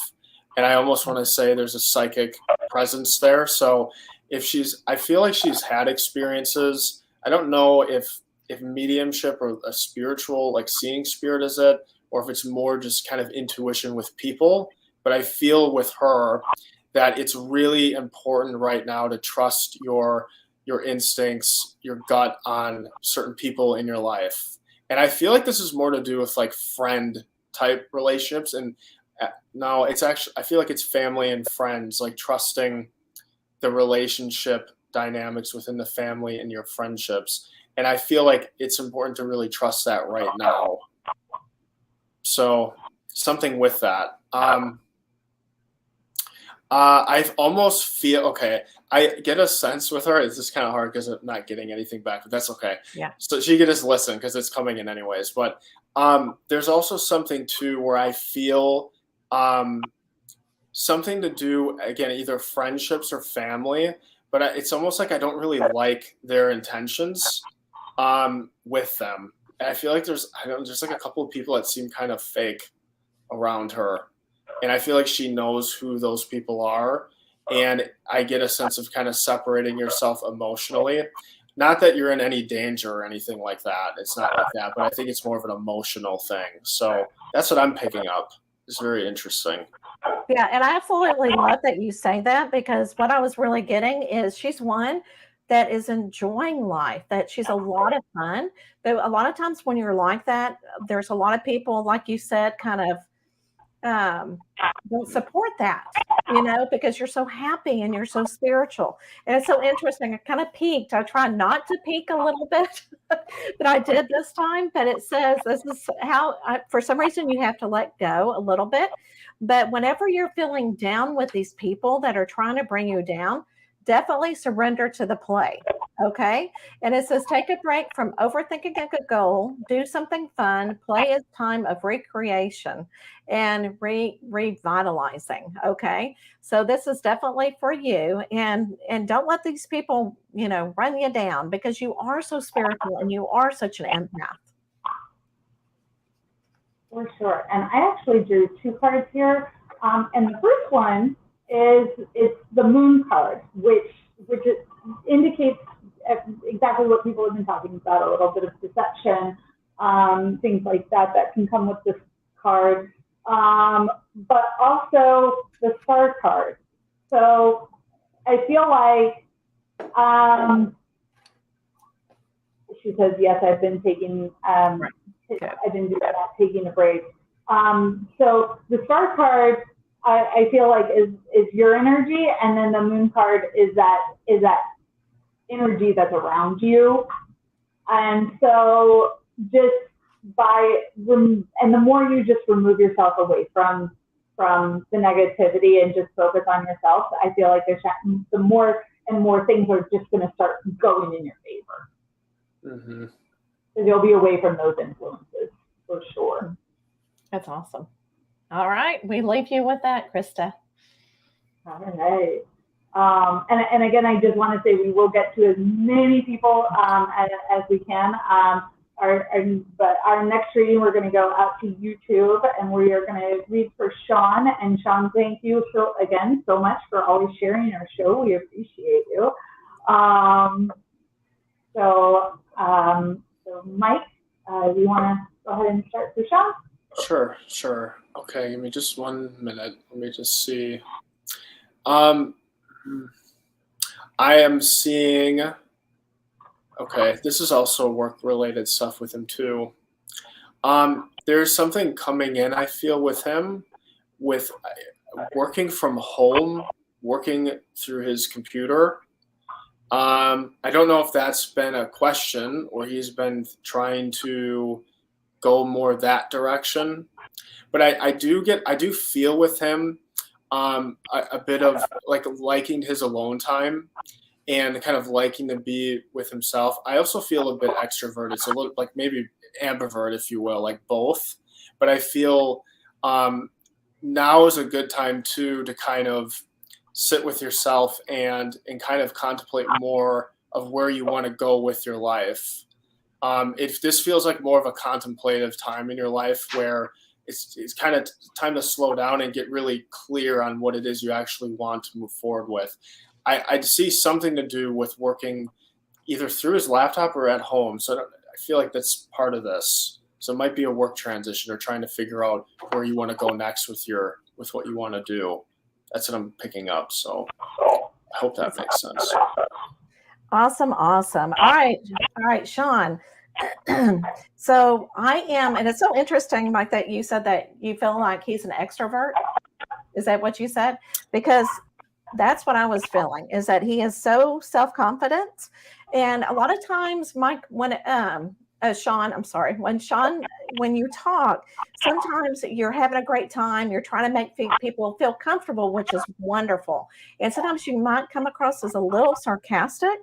[SPEAKER 3] And I almost want to say there's a psychic presence there. So I feel like she's had experiences. I don't know if mediumship or a spiritual, like seeing spirit is it, or if it's more just kind of intuition with people. But I feel with her that it's really important right now to trust your instincts, your gut on certain people in your life. And I feel like this is more to do with like friend type relationships. And no, it's actually, I feel like it's family and friends, like trusting the relationship dynamics within the family and your friendships. And I feel like it's important to really trust that right now. So something with that. I almost feel, okay, I get a sense with her. It's just kind of hard because I'm not getting anything back, but that's okay.
[SPEAKER 2] Yeah.
[SPEAKER 3] So she can just listen because it's coming in anyways. But there's also something too where I feel something to do, again, either friendships or family, but it's almost like I don't really like their intentions with them. And I feel like there's like a couple of people that seem kind of fake around her. And I feel like she knows who those people are. And I get a sense of kind of separating yourself emotionally. Not that you're in any danger or anything like that. It's not like that. But I think it's more of an emotional thing. So that's what I'm picking up. It's very interesting.
[SPEAKER 2] Yeah, and I absolutely love that you say that, because what I was really getting is she's one that is enjoying life, that she's a lot of fun. But a lot of times when you're like that, there's a lot of people, like you said, kind of don't support that, because you're so happy and you're so spiritual. And it's so interesting. I kind of peeked. I tried not to peek a little bit, but I did this time. But it says this is how, for some reason, you have to let go a little bit. But whenever you're feeling down with these people that are trying to bring you down, definitely surrender to the play. Okay. And it says, take a break from overthinking a goal, do something fun, play is time of recreation and revitalizing. Okay. So this is definitely for you. And don't let these people, run you down, because you are so spiritual and you are such an empath.
[SPEAKER 1] For sure. And I actually drew 2 cards here. And the first one it's the moon card, which indicates exactly what people have been talking about, a little bit of deception, things like that can come with this card, but also the star card. So I feel like she says, yes, I've been taking I've been doing that, taking a break. So the star card, I feel like is your energy, and then the moon card is that energy that's around you. And so just and the more you just remove yourself away from the negativity and just focus on yourself, I feel like the more and more things are just going to start going in your favor.
[SPEAKER 3] Mm-hmm.
[SPEAKER 1] So you'll be away from those influences for sure.
[SPEAKER 2] That's awesome. All right. We leave you with that, Krista.
[SPEAKER 1] All right. And again, I just want to say we will get to as many people as we can. But our next reading, we're going to go out to YouTube, and we are going to read for Sean. And Sean, thank you so much for always sharing our show. We appreciate you. So Mike, do you want to go ahead and start for Sean?
[SPEAKER 3] Sure. Okay, give me just 1 minute. Let me just see. I am seeing, okay, this is also work-related stuff with him too. There's something coming in, I feel, with him, with working from home, working through his computer. I don't know if that's been a question or he's been trying to go more that direction, but I do feel with him a bit of like liking his alone time and kind of liking to be with himself. I also feel a bit extroverted, so a little like maybe ambivert, if you will, like both. But I feel now is a good time too to kind of sit with yourself and kind of contemplate more of where you want to go with your life. If this feels like more of a contemplative time in your life where it's kind of time to slow down and get really clear on what it is you actually want to move forward with. I see something to do with working either through his laptop or at home. So I feel like that's part of this. So it might be a work transition or trying to figure out where you want to go next with what you want to do. That's what I'm picking up. So I hope that makes sense.
[SPEAKER 2] Awesome. All right, Sean. So I am, and it's so interesting, Mike, that you said that you feel like he's an extrovert. Is that what you said? Because That's what I was feeling, is that he is so self-confident. And a lot of times, Mike, when Sean, I'm sorry, when you talk, sometimes you're having a great time, you're trying to make people feel comfortable, which is wonderful. And sometimes you might come across as a little sarcastic,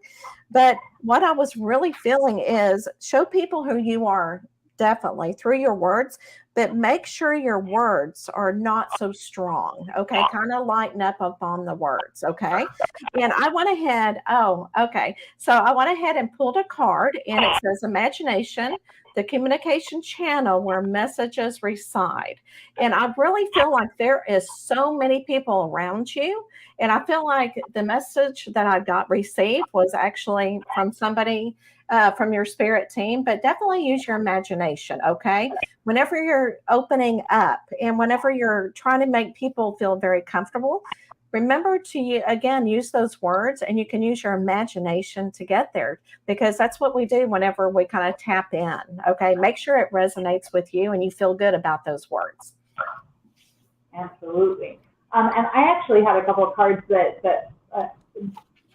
[SPEAKER 2] but what I was really feeling is show people who you are, definitely through your words, but make sure your words are not so strong. Okay. Kind of lighten up on the words. Okay. And I went ahead. Oh, okay. So I went ahead and pulled a card, and it says imagination, the communication channel where messages reside. And I really feel like there is so many people around you. And I feel like the message that I got received was actually from somebody from your spirit team, but definitely use your imagination. Okay. Whenever you're opening up and whenever you're trying to make people feel very comfortable, remember to, again, use those words, and you can use your imagination to get there, because that's what we do whenever we kind of tap in. Okay. Make sure it resonates with you and you feel good about those words.
[SPEAKER 1] Absolutely. And I actually had a couple of cards that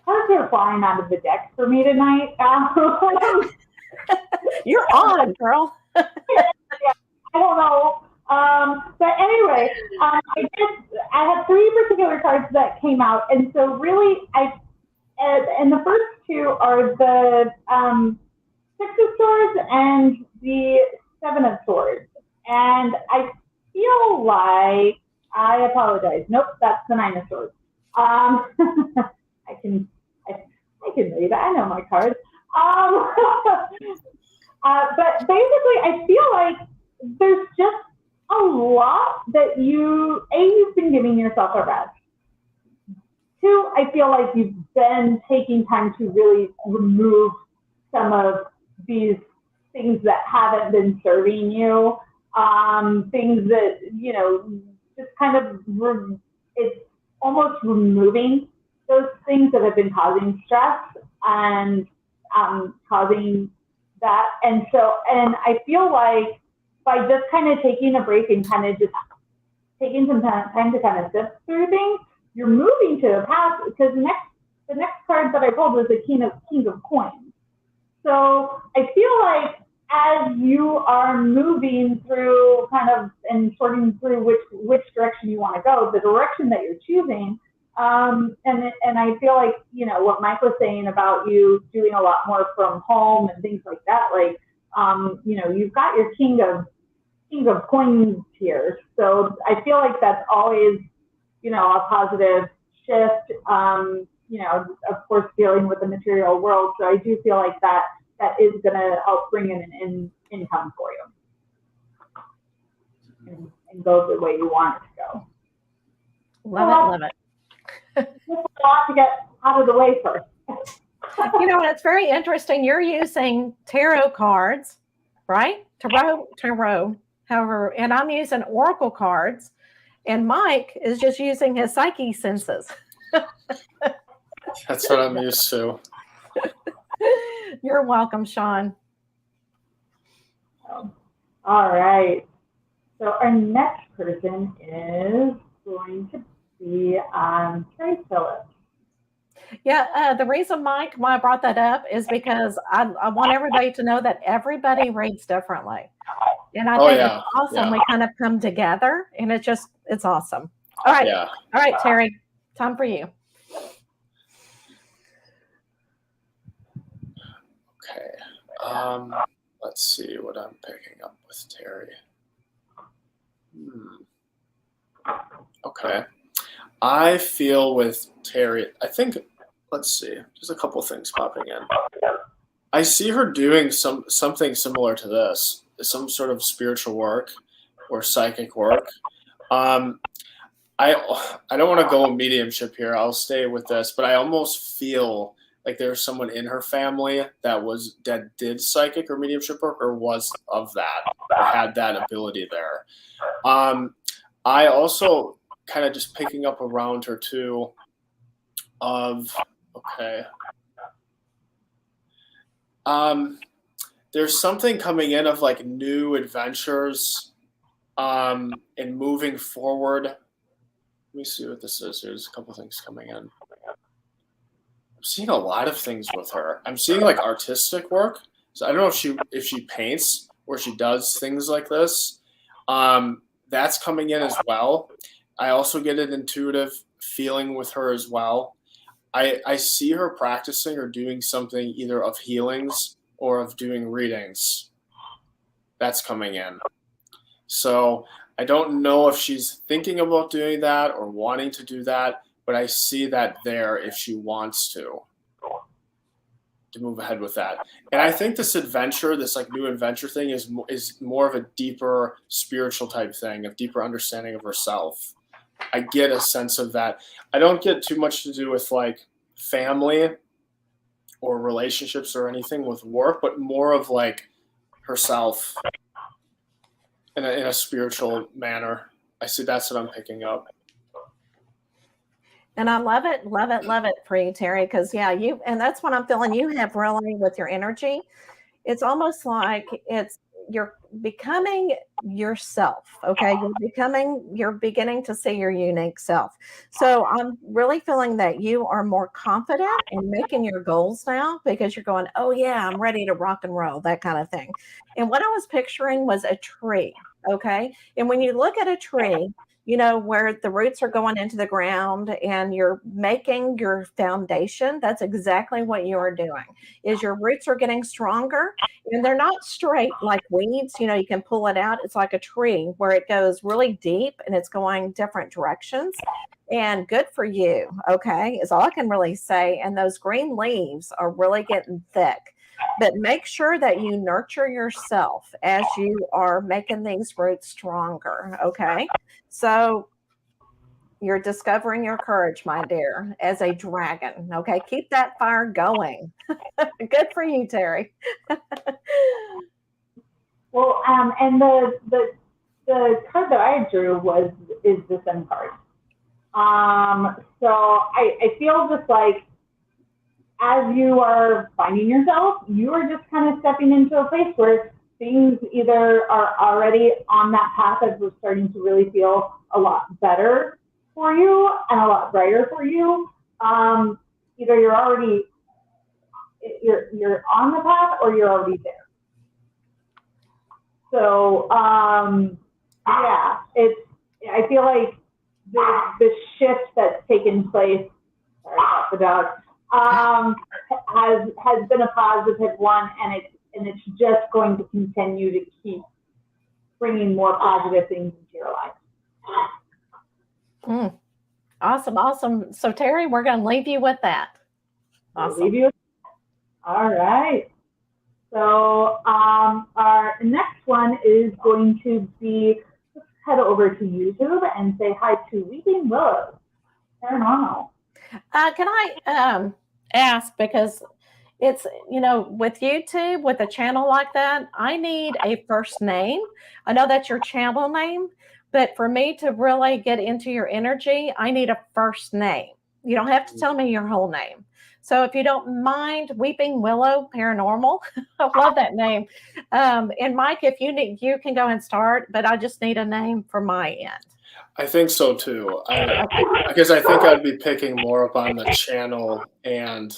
[SPEAKER 1] cards are flying out of the deck for me tonight.
[SPEAKER 2] You're on, girl.
[SPEAKER 1] Yeah, I don't know. But anyway, I have three particular cards that came out. And so really, and the first two are the Six of Swords and the Seven of Swords. And I feel like, I apologize. Nope, that's the Nine of Swords. I can read. I know my cards. But basically, I feel like there's just a lot that you've been giving yourself a rest. Two, I feel like you've been taking time to really remove some of these things that haven't been serving you, things that, just kind of, it's almost removing those things that have been causing stress and causing that. And I feel like by just kind of taking a break and kind of just taking some time to kind of sift through things, you're moving to a path, because the next card that I pulled was the King of Coins. So I feel like as you are moving through kind of and sorting through which direction you want to go, the direction that you're choosing, and I feel like, what Mike was saying about you doing a lot more from home and things like that, like, you've got your King of Coins here. So I feel like that's always, a positive shift, of course, dealing with the material world. So I do feel like that is going to help bring in an income for you and go the way you want it to go.
[SPEAKER 2] Love it.
[SPEAKER 1] Just a lot to get out of the way first.
[SPEAKER 2] It's very interesting. You're using tarot cards, right? Tarot, however, and I'm using oracle cards, and Mike is just using his psyche senses.
[SPEAKER 3] That's what I'm used to.
[SPEAKER 2] You're welcome, Sean.
[SPEAKER 1] All right. So our next person is going to be Trey Phillips.
[SPEAKER 2] Yeah, the reason, Mike, why I brought that up is because I want everybody to know that everybody reads differently. And I think it's awesome. We kind of come together, and it's awesome. All right.
[SPEAKER 3] Yeah.
[SPEAKER 2] All right, Terry, time for you.
[SPEAKER 3] Okay. Let's see what I'm picking up with Terry. Okay. I feel with Terry, I think, let's see, there's a couple things popping in. I see her doing something similar to this, some sort of spiritual work or psychic work. I don't want to go mediumship here. I'll stay with this, but I almost feel like there's someone in her family that did psychic or mediumship work, or was of that, or had that ability there. I also kind of just picking up around her too there's something coming in of like new adventures and moving forward Let me see what this is. There's a couple things coming in. I'm seeing a lot of things with her. I'm seeing like artistic work. So I don't know if she paints or she does things like this. That's coming in as well. I also get an intuitive feeling with her as well. I see her practicing or doing something either of healings or of doing readings. That's coming in. So I don't know if she's thinking about doing that or wanting to do that, but I see that there if she wants to move ahead with that. And I think this adventure, this like new adventure thing is more of a deeper spiritual type thing, a deeper understanding of herself. I get a sense of that. I don't get too much to do with like family or relationships or anything with work, but more of like herself in a spiritual manner. I see that's what I'm picking up.
[SPEAKER 2] And I love it for you, Terry, because and that's what I'm feeling you have really with your energy. It's almost like you're becoming yourself. Okay. You're beginning to see your unique self. So I'm really feeling that you are more confident in making your goals now because you're going, oh yeah, I'm ready to rock and roll, that kind of thing. And what I was picturing was a tree. Okay. And when you look at a tree, where the roots are going into the ground and you're making your foundation, that's exactly what you are doing, is your roots are getting stronger and they're not straight like weeds. You can pull it out. It's like a tree where it goes really deep and it's going different directions. And good for you. Okay. Is all I can really say. And those green leaves are really getting thick. But make sure that you nurture yourself as you are making these roots stronger. Okay. So you're discovering your courage, my dear, as a dragon. Okay. Keep that fire going. Good for you, Terry.
[SPEAKER 1] Well, and the card that I drew is the Sun card. So I feel just like, as you are finding yourself, you are just kind of stepping into a place where things either are already on that path as we're starting to really feel a lot better for you and a lot brighter for you. Either you're on the path or you're already there. So I feel like the shift that's taken place. Sorry about the dog. Has been a positive one, and it's just going to continue to keep bringing more positive things into your life.
[SPEAKER 2] Awesome. So Terry, we're going to leave you with that. Awesome.
[SPEAKER 1] All right. So our next one is going to be, let's head over to YouTube and say hi to Weeping Willow Paranormal.
[SPEAKER 2] Can I ask, because it's, with YouTube, with a channel like that, I need a first name. I know that's your channel name, but for me to really get into your energy, I need a first name. You don't have to tell me your whole name. So if you don't mind, Weeping Willow Paranormal, I love that name. And Mike, if you need, you can go and start, but I just need a name for my end.
[SPEAKER 3] I think so too. Because I think I'd be picking more up on the channel and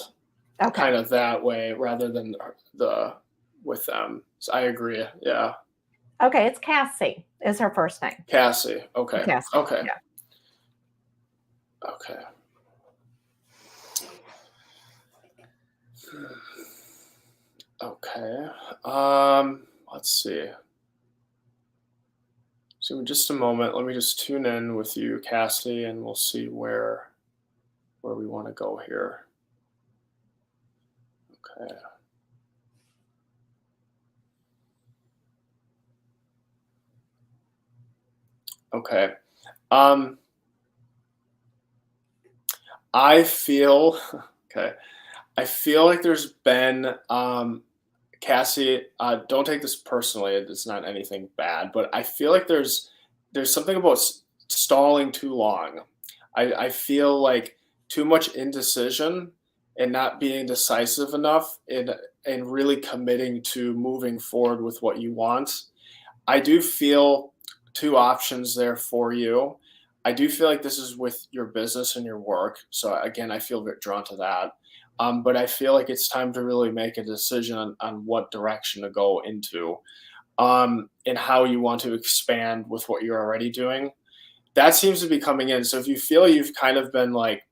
[SPEAKER 3] kind of that way rather than with them. So I agree. Yeah.
[SPEAKER 2] Okay, it's Cassie is her first name.
[SPEAKER 3] Cassie. Okay.
[SPEAKER 2] Cassie.
[SPEAKER 3] Okay.
[SPEAKER 2] Yeah.
[SPEAKER 3] Okay. Okay. Let's see. So in just a moment, let me just tune in with you, Cassie, and we'll see where we want to go here. Okay. Okay. I feel like there's been Cassie, don't take this personally. It's not anything bad, but I feel like there's something about stalling too long. I feel like too much indecision and not being decisive enough and really committing to moving forward with what you want. I do feel two options there for you. I do feel like this is with your business and your work. So again, I feel a bit drawn to that. But I feel like it's time to really make a decision on what direction to go into, and how you want to expand with what you're already doing. That seems to be coming in. So if you feel you've kind of been like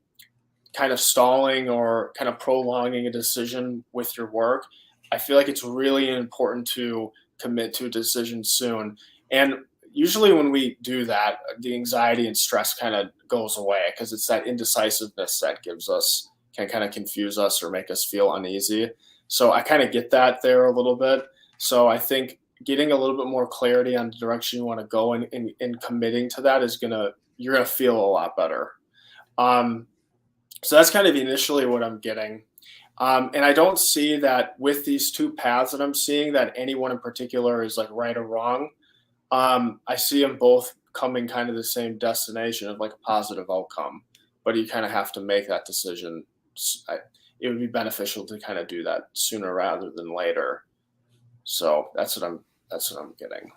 [SPEAKER 3] kind of stalling or kind of prolonging a decision with your work, I feel like it's really important to commit to a decision soon. And usually when we do that, the anxiety and stress kind of goes away, because it's that indecisiveness that can kind of confuse us or make us feel uneasy. So I kind of get that there a little bit. So I think getting a little bit more clarity on the direction you want to go and committing to that you're going to feel a lot better. So that's kind of initially what I'm getting. And I don't see that with these two paths that I'm seeing that any one in particular is like right or wrong. I see them both coming kind of the same destination of like a positive outcome, but you kind of have to make that decision. It would be beneficial to kind of do that sooner rather than later. So that's what I'm getting.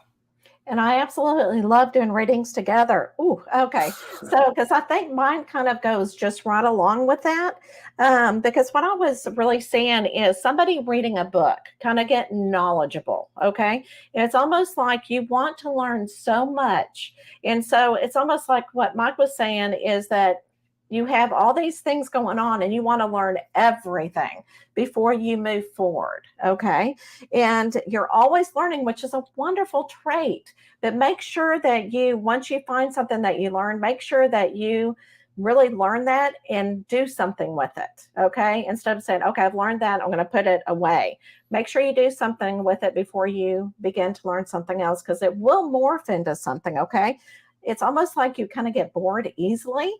[SPEAKER 2] And I absolutely love doing readings together. Ooh, okay. So, because I think mine kind of goes just right along with that. Because what I was really saying is somebody reading a book, kind of getting knowledgeable. Okay. And it's almost like you want to learn so much. And so it's almost like what Mike was saying is that you have all these things going on and you want to learn everything before you move forward. Okay. And you're always learning, which is a wonderful trait, but make sure that once you find something that you learn, make sure that you really learn that and do something with it. Okay. Instead of saying, okay, I've learned that, I'm going to put it away. Make sure you do something with it before you begin to learn something else, because it will morph into something. Okay. It's almost like you kind of get bored easily.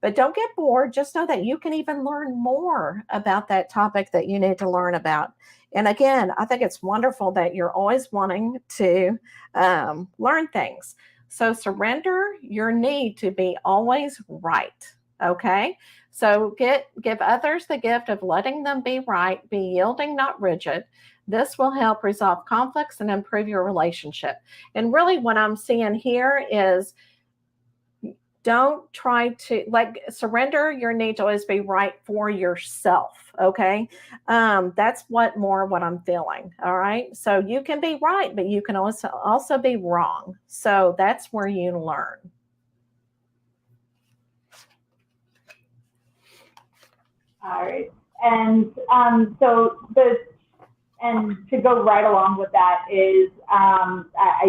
[SPEAKER 2] But don't get bored. Just know that you can even learn more about that topic that you need to learn about. And again, I think it's wonderful that you're always wanting to learn things. So surrender your need to be always right. Okay. So give others the gift of letting them be right, be yielding, not rigid. This will help resolve conflicts and improve your relationship. And really what I'm seeing here is, don't try to surrender your need to always be right for yourself. Okay. That's what I'm feeling. All right. So you can be right, but you can also be wrong. So that's where you learn.
[SPEAKER 1] All right. And and to go right along with that is, I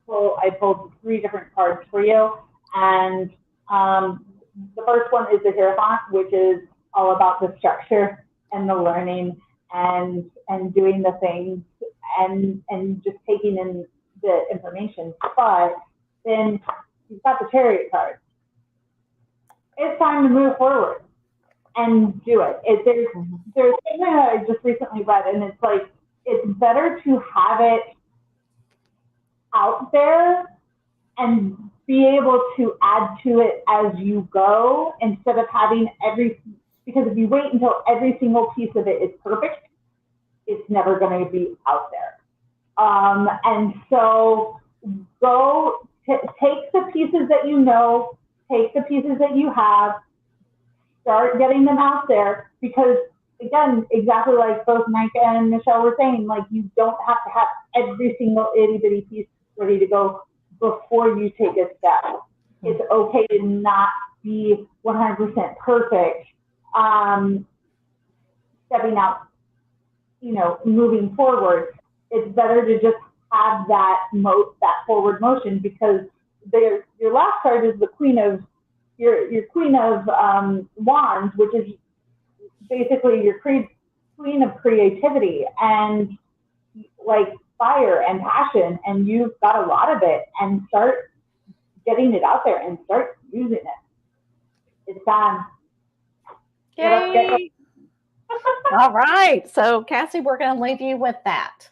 [SPEAKER 1] pulled 3 different cards for you. And the first one is the Hierophant, which is all about the structure and the learning and doing the things and just taking in the information. But then you've got the Chariot card. It's time to move forward and do it. There's something that I just recently read, and it's like, it's better to have it out there and be able to add to it as you go, instead of having because if you wait until every single piece of it is perfect, it's never going to be out there. And so take the pieces that you know, take the pieces that you have, start getting them out there, because again, exactly like both Mike and Michelle were saying, like, you don't have to have every single itty bitty piece ready to go before you take a step. It's okay to not be 100% perfect, stepping out, moving forward. It's better to just have that forward motion, because your last card is the Queen of Wands, which is basically your Queen of creativity and like fire and passion, and you've got a lot of it, and start getting it out there and start using it. It's time.
[SPEAKER 2] Yay. All right. So Cassie, we're going to leave you with that.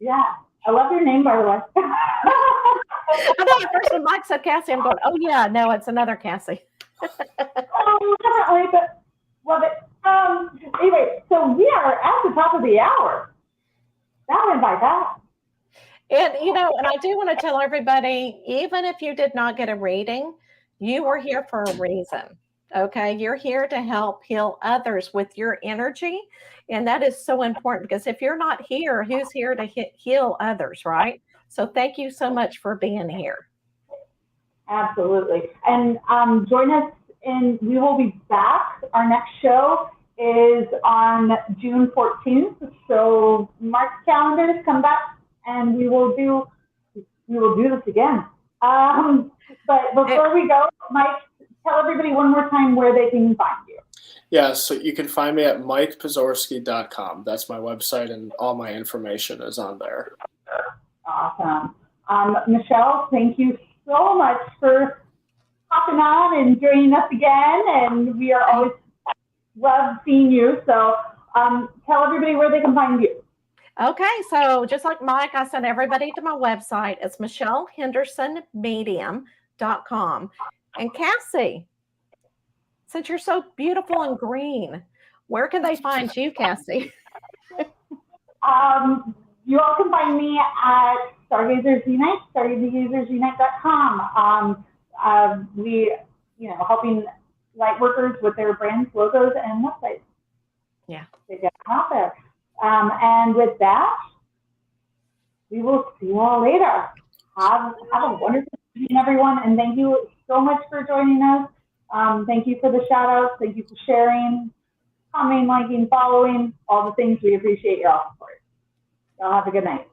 [SPEAKER 1] Yeah. I love your name, by the way.
[SPEAKER 2] I know at first when Mike said Cassie, I'm going, oh yeah, no, it's another Cassie.
[SPEAKER 1] Definitely, but love it. Anyway, so we are at the top of the hour. That went by fast.
[SPEAKER 2] And, and I do want to tell everybody, even if you did not get a reading, You are here for a reason. Okay. You're here to help heal others with your energy. And that is so important, because if you're not here, who's here to heal others, right? So thank you so much for being here.
[SPEAKER 1] Absolutely. And join us we will be back. Our next show is on June 14th. So mark calendars, come back, and we will do this again. But before we go, Mike, tell everybody one more time where they can find you.
[SPEAKER 3] Yeah, so you can find me at mikepozorski.com. That's my website, and all my information is on there.
[SPEAKER 1] Awesome. Michelle, thank you so much for hopping on and joining us again. And we are always love seeing you. So tell everybody where they can find you.
[SPEAKER 2] Okay, so just like Mike, I sent everybody to my website. It's michellehendersonmedium.com. And Cassie, since you're so beautiful and green, where can they find you, Cassie?
[SPEAKER 1] You all can find me at Stargazers Unite, stargazeursunite.com. We, helping light workers with their brands, logos, and websites.
[SPEAKER 2] Yeah.
[SPEAKER 1] They get out there. And with that, we will see you all later. Have a wonderful evening, everyone, and thank you so much for joining us. Thank you for the shout outs. Thank you for sharing, commenting, liking, following, all the things. We appreciate your all support. Y'all have a good night.